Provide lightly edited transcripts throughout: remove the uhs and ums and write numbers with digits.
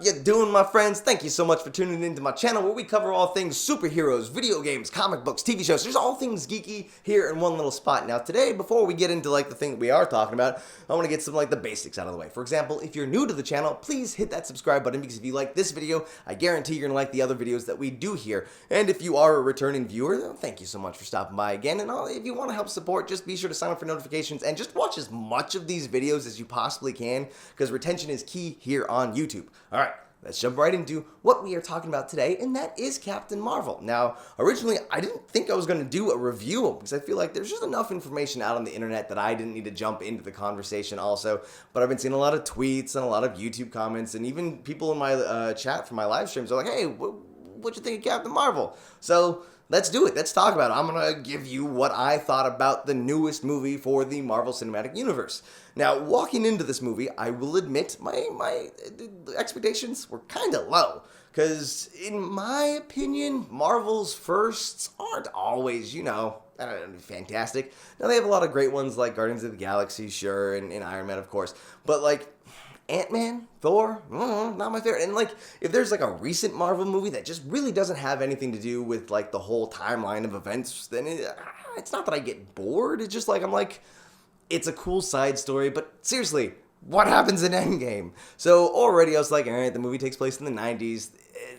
You doing, my friends? Thank you so much for tuning into my channel where we cover all things superheroes, video games, comic books, TV shows. There's all things geeky here in one little spot. Now today, before we get into the thing that we are talking about, I want to get some the basics out of the way. For example, if you're new to the channel, please hit that subscribe button because if you like this video, I guarantee you're going to like the other videos that we do here. And if you are a returning viewer, thank you so much for stopping by again. And if you want to help support, just be sure to sign up for notifications and just watch as much of these videos as you possibly can because retention is key here on YouTube. All right. Let's jump right into what we are talking about today, and that is Captain Marvel. Now, originally, I didn't think I was going to do a review because I feel like there's just enough information out on the internet that I didn't need to jump into the conversation also, but I've been seeing a lot of tweets and a lot of YouTube comments, and even people in my chat for my live streams are like, hey, what'd you think of Captain Marvel? So, let's do it. Let's talk about it. I'm going to give you what I thought about the newest movie for the Marvel Cinematic Universe. Now, walking into this movie, I will admit my expectations were kind of low. Because, in my opinion, Marvel's firsts aren't always, fantastic. Now, they have a lot of great ones like Guardians of the Galaxy, sure, and Iron Man, of course. But, Ant-Man, Thor, not my favorite. And if there's a recent Marvel movie that just really doesn't have anything to do with the whole timeline of events, then it's not that I get bored. It's just it's a cool side story. But seriously, what happens in Endgame? So already I was like, all right, the movie takes place in the 90s.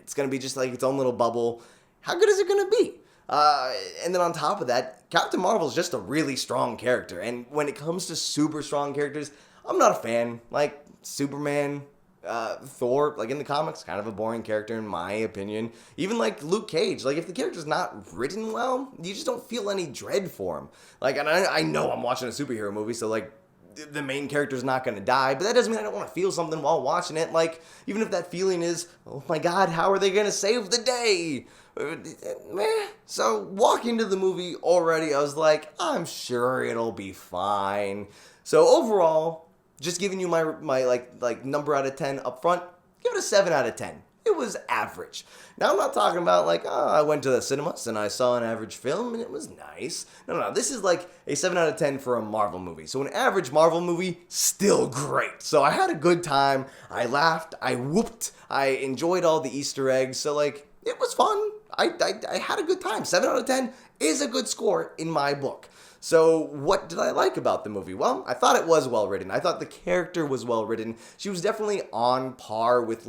It's gonna be just its own little bubble. How good is it gonna be? And then on top of that, Captain Marvel is just a really strong character. And when it comes to super strong characters, I'm not a fan. Superman, Thor, in the comics, kind of a boring character in my opinion. Even Luke Cage, if the character's not written well, you just don't feel any dread for him. And I know I'm watching a superhero movie, so the main character's not going to die, but that doesn't mean I don't want to feel something while watching it. Even if that feeling is, oh my god, how are they going to save the day? Meh. So walking into the movie already, I was like, I'm sure it'll be fine. So overall, just giving you my number out of 10 up front, give it a 7 out of 10. It was average. Now, I'm not talking about I went to the cinemas and I saw an average film and it was nice. No. This is a 7 out of 10 for a Marvel movie. So an average Marvel movie, still great. So I had a good time. I laughed. I whooped. I enjoyed all the Easter eggs. So it was fun. I had a good time. 7 out of 10 is a good score in my book. So what did I like about the movie? Well, I thought it was well written. I thought the character was well written. She was definitely on par with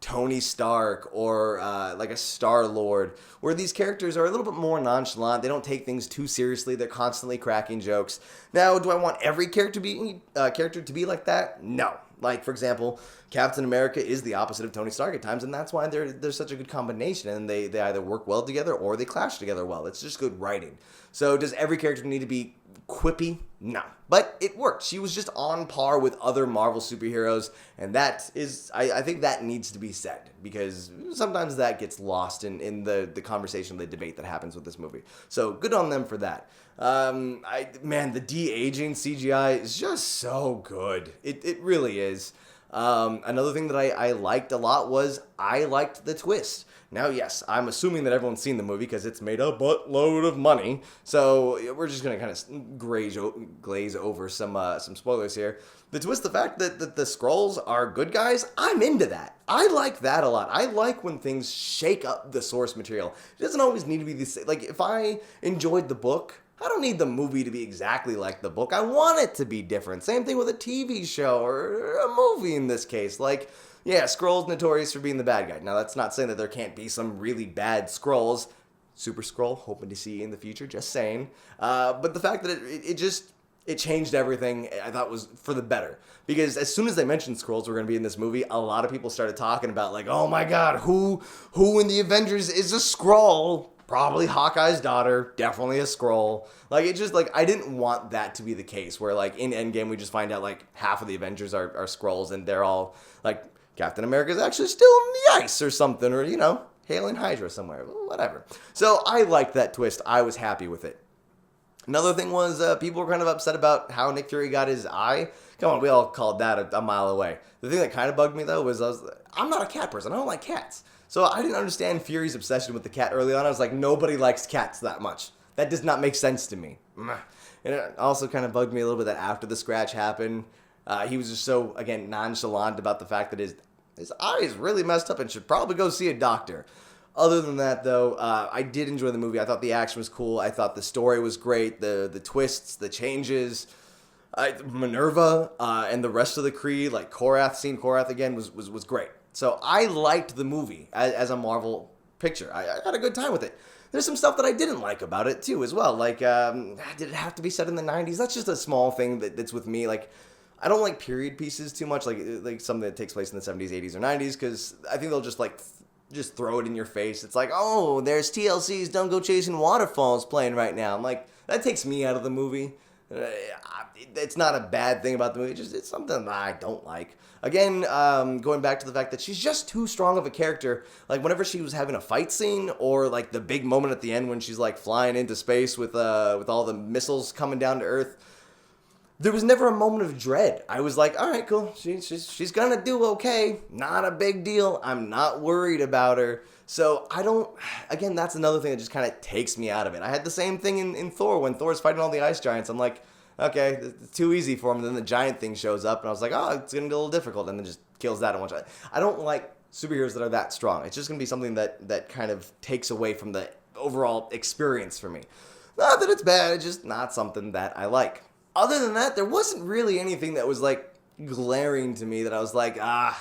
Tony Stark or a Star-Lord, where these characters are a little bit more nonchalant. They don't take things too seriously. They're constantly cracking jokes. Now, do I want every character to be like that? No. For example, Captain America is the opposite of Tony Stark at times, and that's why they're such a good combination, and they either work well together or they clash together well. It's just good writing. So does every character need to be quippy? No. But it worked. She was just on par with other Marvel superheroes, and that is, I think that needs to be said, because sometimes that gets lost in the conversation, the debate that happens with this movie. So good on them for that. The de-aging CGI is just so good. It really is. Another thing that I liked a lot was I liked the twist. Now, yes, I'm assuming that everyone's seen the movie because it's made a buttload of money. So we're just going to kind of glaze over some spoilers here. The twist, the fact that the Skrulls are good guys, I'm into that. I like that a lot. I like when things shake up the source material. It doesn't always need to be the same. If I enjoyed the book, I don't need the movie to be exactly like the book. I want it to be different. Same thing with a TV show or a movie in this case. Skrulls notorious for being the bad guy. Now, that's not saying that there can't be some really bad Skrulls. Super Skrull, hoping to see in the future, just saying. But the fact that it changed everything, I thought was for the better. Because as soon as they mentioned Skrulls were going to be in this movie, a lot of people started talking about, oh my god, who in the Avengers is a Skrull? Probably Hawkeye's daughter, definitely a Skrull. I didn't want that to be the case, where, in Endgame, we just find out, half of the Avengers are Skrulls, and they're all, Captain America's actually still in the ice or something, or, hailing Hydra somewhere, whatever. So, I liked that twist. I was happy with it. Another thing was, people were kind of upset about how Nick Fury got his eye. Come on, we all called that a mile away. The thing that kind of bugged me, though, was I'm not a cat person. I don't like cats. So I didn't understand Fury's obsession with the cat early on. I was like, nobody likes cats that much. That does not make sense to me. And it also kind of bugged me a little bit that after the scratch happened, he was just so, again, nonchalant about the fact that his eye is really messed up and should probably go see a doctor. Other than that, though, I did enjoy the movie. I thought the action was cool. I thought the story was great. The twists, the changes, Minerva, and the rest of the Kree, like Korath, seeing Korath again was great. So I liked the movie as a Marvel picture. I had a good time with it. There's some stuff that I didn't like about it, too, as well. Like, did it have to be set in the 90s? That's just a small thing that's with me. Like, I don't like period pieces too much, like something that takes place in the 70s, 80s, or 90s, because I think they'll just throw it in your face. It's like, oh, there's TLC's Don't Go Chasing Waterfalls playing right now. I'm like, that takes me out of the movie. It's not a bad thing about the movie. It's something that I don't like. Again, going back to the fact that she's just too strong of a character. Like, whenever she was having a fight scene, or like the big moment at the end when she's like flying into space with all the missiles coming down to Earth, there was never a moment of dread. I was like, all right, cool. She's gonna do okay. Not a big deal. I'm not worried about her. So again, that's another thing that just kind of takes me out of it. I had the same thing in Thor, when Thor's fighting all the ice giants. I'm like, okay, it's too easy for him. And then the giant thing shows up, and I was like, oh, it's gonna be a little difficult, and then just kills that in one shot. I don't like superheroes that are that strong. It's just gonna be something that kind of takes away from the overall experience for me. Not that it's bad, it's just not something that I like. Other than that, there wasn't really anything that was like glaring to me that I was like, I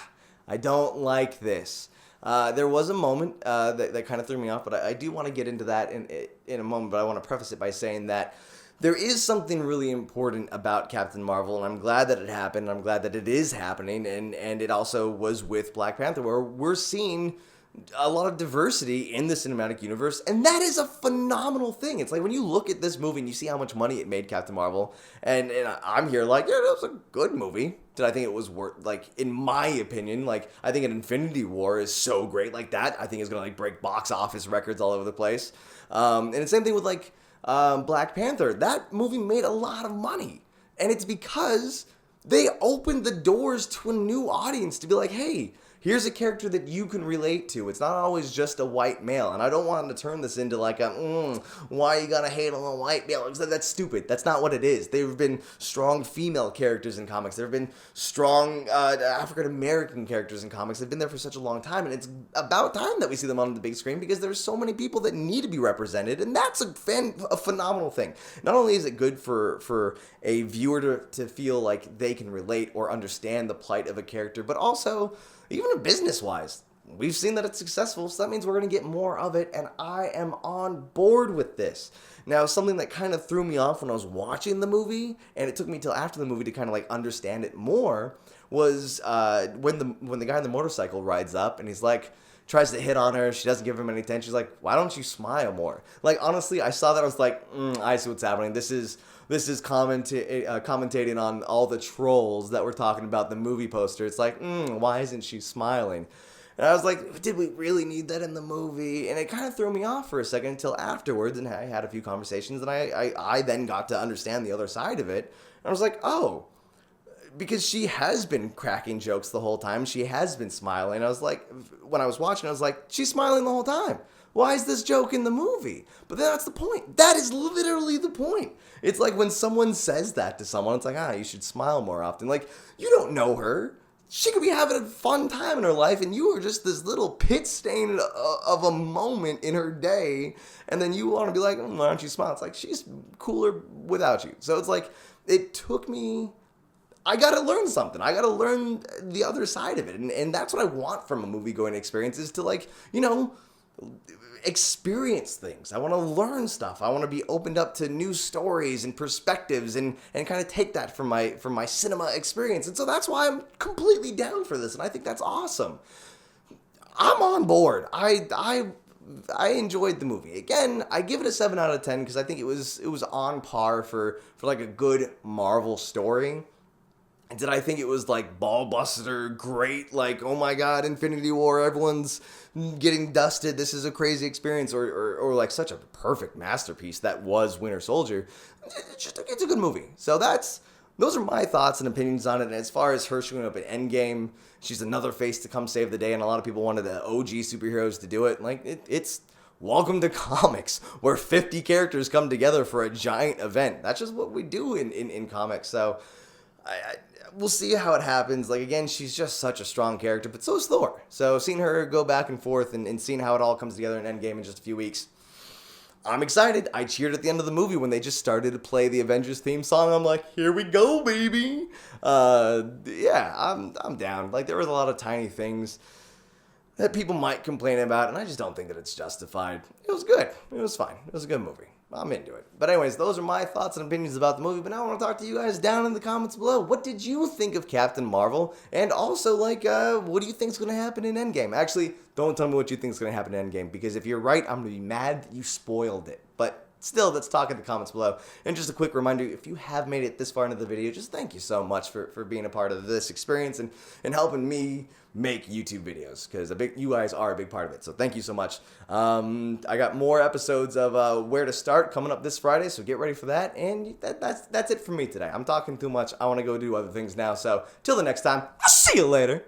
don't like this. There was a moment that kind of threw me off, but I do want to get into that in a moment. But I want to preface it by saying that there is something really important about Captain Marvel, and I'm glad that it happened. I'm glad that it is happening, and it also was with Black Panther, where we're seeing a lot of diversity in the cinematic universe, and that is a phenomenal thing. It's like when you look at this movie and you see how much money it made, Captain Marvel, and I'm here like, yeah, that was a good movie. Did I think it was worth, like, in my opinion, like, I think an Infinity War is so great, like that, I think is gonna like break box office records all over the place. And the same thing with like Black Panther. That movie made a lot of money, and it's because they opened the doors to a new audience to be like, hey, here's a character that you can relate to. It's not always just a white male. And I don't want to turn this into like why you gotta hate on a white male? That's stupid. That's not what it is. There have been strong female characters in comics. There have been strong African-American characters in comics. They've been there for such a long time. And it's about time that we see them on the big screen, because there's so many people that need to be represented. And that's a phenomenal thing. Not only is it good for a viewer to feel like they can relate or understand the plight of a character, but also, even business-wise, we've seen that it's successful, so that means we're going to get more of it, and I am on board with this. Now, something that kind of threw me off when I was watching the movie, and it took me till after the movie to kind of like understand it more, was when the guy on the motorcycle rides up, and he's like, tries to hit on her, she doesn't give him any attention, she's like, why don't you smile more? Like, honestly, I saw that, I was like, I see what's happening. This is commentating on all the trolls that were talking about the movie poster. It's like, why isn't she smiling? And I was like, did we really need that in the movie? And it kind of threw me off for a second until afterwards, and I had a few conversations, and I then got to understand the other side of it. And I was like, oh, because she has been cracking jokes the whole time. She has been smiling. I was like, when I was watching, I was like, she's smiling the whole time. Why is this joke in the movie? But that's the point. That is literally the point. It's like when someone says that to someone, it's like, you should smile more often. Like, you don't know her. She could be having a fun time in her life, and you are just this little pit stain of a moment in her day, and then you want to be like, why don't you smile? It's like, she's cooler without you. So it's like, it took me... I got to learn something. I got to learn the other side of it. And that's what I want from a movie-going experience, is to, like, experience things. I want to learn stuff. I want to be opened up to new stories and perspectives and kind of take that from my cinema experience. And so that's why I'm completely down for this, and I think that's awesome. I'm on board. I enjoyed the movie. Again, I give it a 7 out of 10 because I think it was on par for like a good Marvel story. And did I think it was like ballbuster, great, like, oh my god, Infinity War, everyone's getting dusted, this is a crazy experience, or like such a perfect masterpiece that was Winter Soldier? It's a good movie. So those are my thoughts and opinions on it. And as far as her showing up at Endgame, she's another face to come save the day, and a lot of people wanted the OG superheroes to do it. Like, it's welcome to comics, where 50 characters come together for a giant event. That's just what we do in comics. So we'll see how it happens. Like, again, she's just such a strong character, but so is Thor. So seeing her go back and forth and seeing how it all comes together in Endgame in just a few weeks, I'm excited. I cheered at the end of the movie when they just started to play the Avengers theme song. I'm like, here we go, baby. Yeah, I'm down. Like, there was a lot of tiny things that people might complain about, and I just don't think that it's justified. It was good. It was fine. It was a good movie. I'm into it. But anyways, those are my thoughts and opinions about the movie, but now I want to talk to you guys down in the comments below. What did you think of Captain Marvel? And also, like, what do you think is going to happen in Endgame? Actually, don't tell me what you think is going to happen in Endgame, because if you're right, I'm going to be mad that you spoiled it. But still, let's talk in the comments below. And just a quick reminder, if you have made it this far into the video, just thank you so much for being a part of this experience and helping me make YouTube videos, because you guys are a big part of it. So thank you so much. I got more episodes of Where to Start coming up this Friday, so get ready for that. And that's it for me today. I'm talking too much. I want to go do other things now. So till the next time, I'll see you later.